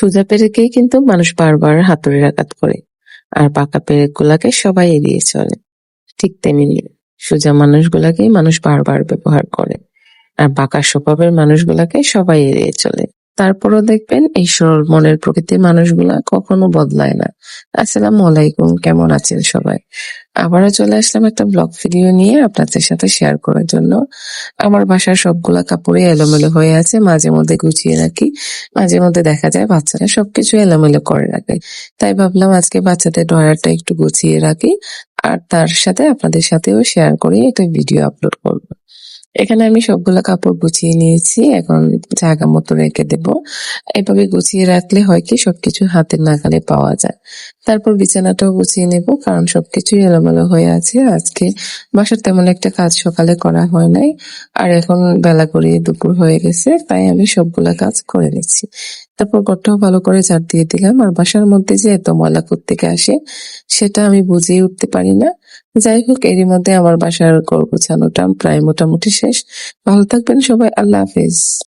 সোজা পেরেকেই কিন্তু মানুষ বারবার হাতুড়ির আঘাত করে, আর পাকা পেরেকগুলাকে সবাই এড়িয়ে চলে। ঠিক তেমনি সোজা মানুষগুলাকেই মানুষ বারবার ব্যবহার করে, আর বাঁকা স্বভাবের মানুষগুলাকে সবাই এড়িয়ে চলে। তারপরও দেখবেন এই সরল মনের প্রকৃতির মানুষগুলা কখনো বদলায় না। আসসালামু আলাইকুম, কেমন আছেন সবাই? আবারও চলে আসলাম একটা ব্লগ ভিডিও নিয়ে আপনাদের সাথে শেয়ার করার জন্য। আমার বাসার সবগুলা কাপড়ই এলোমেলো হয়ে আছে, মাঝে মধ্যে গুছিয়ে রাখি, মাঝে মধ্যে দেখা যায় বাচ্চারা সবকিছু এলোমেলো করে রাখে। তাই ভাবলাম আজকে বাচ্চাদের ড্রয়ারটা একটু গুছিয়ে রাখি, আর তার সাথে আপনাদের সাথেও শেয়ার করে একটা ভিডিও আপলোড করব। এখানে আমি সবগুলা কাপড় গুছিয়ে নিয়েছি, এখন জায়গা মতো রেখে দেব। এভাবে গুছিয়ে রাখলে হয় কি সবকিছু হাতের নাগালে পাওয়া যায়। তারপর বিছানাটাও গুছিয়ে নেব, কারণ সবকিছুই এলোমেলো হয়ে আছে। আজকে বাসার তেমন একটা কাজ সকালে করা হয় নাই, আর এখন বেলা গড়িয়ে দুপুর হয়ে গেছে, তাই আমি সবগুলা কাজ করে নিচ্ছি। তারপর ঘরটাও ভালো করে ঝাড় দিয়ে দিলাম। আর বাসার মধ্যে যে এত ময়লা কোত্থেকে আসে সেটা আমি বুঝেই উঠতে পারি না। যাই হোক, এরই মধ্যে আমার বাসার ঘর গোছানোটা প্রায় মোটামুটি শেষ। ভালো থাকবেন সবাই, আল্লাহ হাফেজ।